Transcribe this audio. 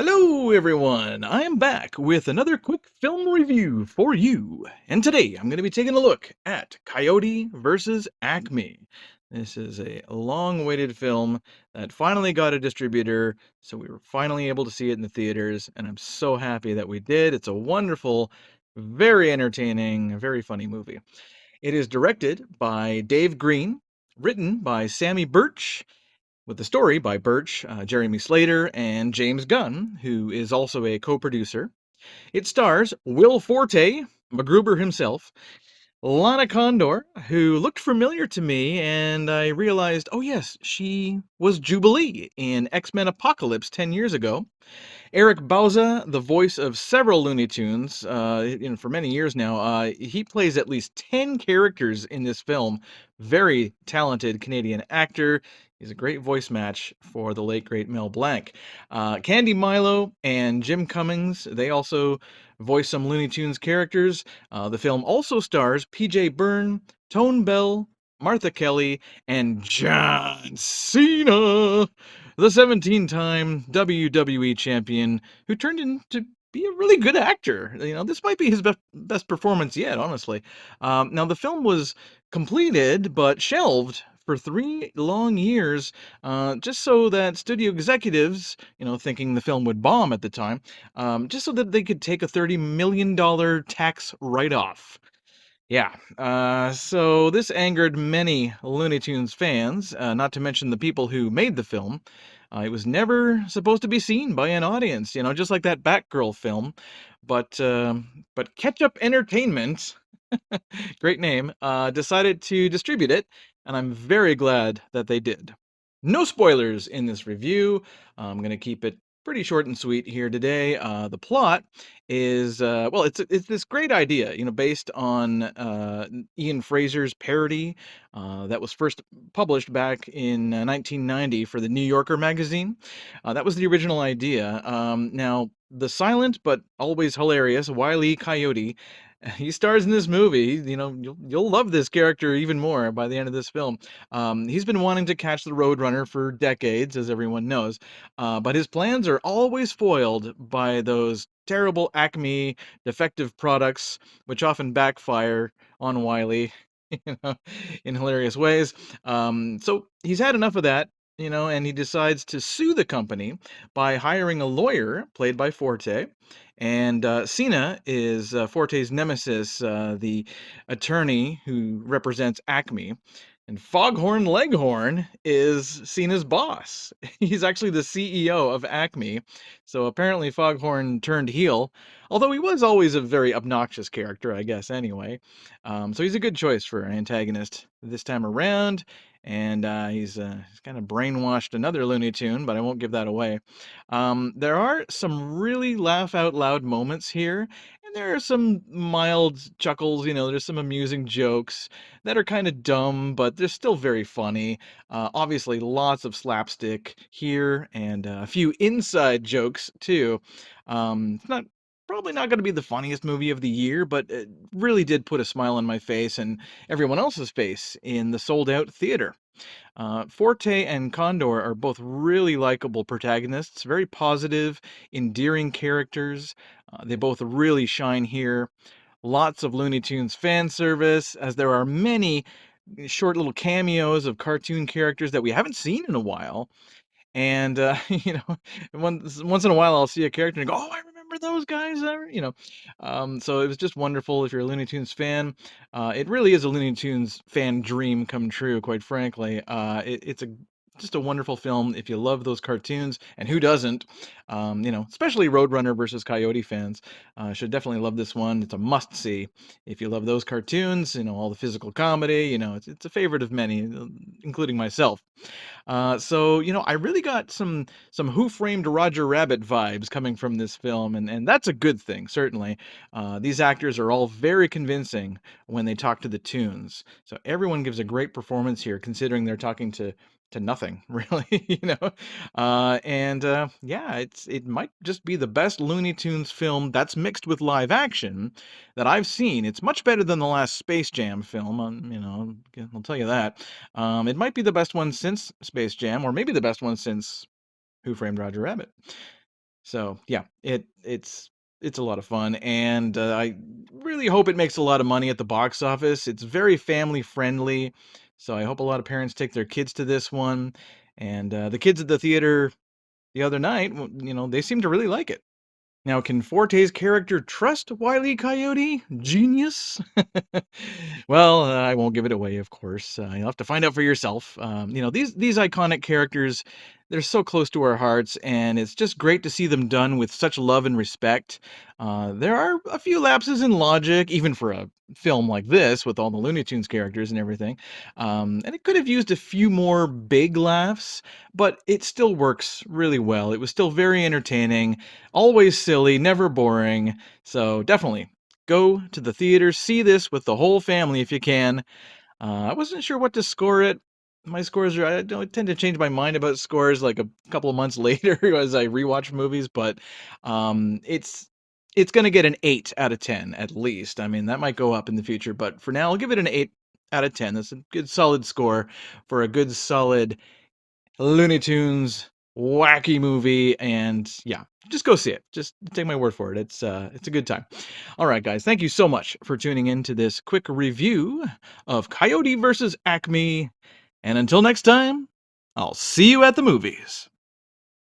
Hello, everyone. I am back with another quick film review for you. And today I'm going to be taking a look at Coyote versus Acme. This is a long awaited film that finally got a distributor, so we were finally able to see it in the theaters, and I'm so happy that we did. It's a wonderful, very entertaining, very funny movie. It is directed by Dave Green, written by Sammy Birch, with the story by Birch, Jeremy Slater, and James Gunn, who is also a co-producer. It stars Will Forte, MacGruber himself, Lana Condor, who looked familiar to me, and I realized, oh yes, she was Jubilee in X-Men Apocalypse 10 years ago. Eric Bauza, the voice of several Looney Tunes, for many years now, he plays at least 10 characters in this film. Very talented Canadian actor. He's a great voice match for the late, great Mel Blanc. Candy Milo and Jim Cummings, they also voice some Looney Tunes characters. The film also stars PJ Byrne, Tone Bell, Martha Kelly, and John Cena, the 17-time WWE champion who turned into be a really good actor. This might be his best performance yet, honestly. Now, the film was completed but shelved for 3 long years, just so that studio executives, thinking the film would bomb at the time, just so that they could take a $30 million tax write-off. Yeah, so this angered many Looney Tunes fans, not to mention the people who made the film. It was never supposed to be seen by an audience, just like that Batgirl film. But Ketchup Entertainment, great name, decided to distribute it, and I'm very glad that they did. No spoilers in this review. I'm going to keep it pretty short and sweet here today. The plot is, well, it's this great idea, based on Ian Fraser's parody that was first published back in 1990 for the New Yorker magazine. That was the original idea. Now, the silent but always hilarious Wile E. Coyote, he stars in this movie. You'll love this character even more by the end of this film. He's been wanting to catch the Roadrunner for decades, as everyone knows, but his plans are always foiled by those terrible Acme defective products, which often backfire on Wiley, in hilarious ways. So he's had enough of that. And he decides to sue the company by hiring a lawyer played by Forte. And Cena is Forte's nemesis, the attorney who represents Acme. And Foghorn Leghorn is Cena's boss. He's actually the CEO of Acme. So apparently Foghorn turned heel, although he was always a very obnoxious character, I guess, anyway. So he's a good choice for an antagonist this time around. And he's kind of brainwashed another Looney Tune, but I won't give that away. There are some really laugh out loud moments here, and there are some mild chuckles. There's some amusing jokes that are kind of dumb, but they're still very funny. Obviously, lots of slapstick here, and a few inside jokes too. It's not probably not going to be the funniest movie of the year, but it really did put a smile on my face and everyone else's face in the sold out theater. Forte and Condor are both really likable protagonists, very positive, endearing characters. They both really shine here. Lots of Looney Tunes fan service, as there are many short little cameos of cartoon characters that we haven't seen in a while. And, once in a while, I'll see a character and go, "Oh, I remember those guys." So it was just wonderful if you're a Looney Tunes fan. It really is a Looney Tunes fan dream come true, quite frankly. It's just a wonderful film if you love those cartoons, and who doesn't? Especially Roadrunner versus Coyote fans should definitely love this one. It's a must see if you love those cartoons. All the physical comedy. It's a favorite of many, including myself. I really got some Who Framed Roger Rabbit vibes coming from this film, and that's a good thing, certainly. These actors are all very convincing when they talk to the tunes. So everyone gives a great performance here, considering they're talking to nothing, really. Yeah, it might just be the best Looney Tunes film that's mixed with live action that I've seen. It's much better than the last Space Jam film. I'll tell you that. It might be the best one since Space Jam, or maybe the best one since Who Framed Roger Rabbit. So yeah, it's a lot of fun, and I really hope it makes a lot of money at the box office. It's very family friendly, so I hope a lot of parents take their kids to this one. And the kids at the theater the other night, they seem to really like it. Now, can Forte's character trust Wile E. Coyote? Genius? Well, I won't give it away, of course. You'll have to find out for yourself. These iconic characters, they're so close to our hearts, and it's just great to see them done with such love and respect. There are a few lapses in logic, even for a film like this with all the Looney Tunes characters and everything. And it could have used a few more big laughs, but it still works really well. It was still very entertaining, always silly, never boring. So definitely go to the theater, see this with the whole family if you can. I wasn't sure what to score it. My scores are, I don't tend to change my mind about scores like a couple of months later as I rewatch movies, but it's going to get an 8 out of 10 at least. I mean, that might go up in the future, but for now, I'll give it an 8 out of 10. That's a good solid score for a good solid Looney Tunes wacky movie, and yeah, just go see it. Just take my word for it. It's a good time. All right, guys, thank you so much for tuning in to this quick review of Coyote versus Acme. And until next time, I'll see you at the movies.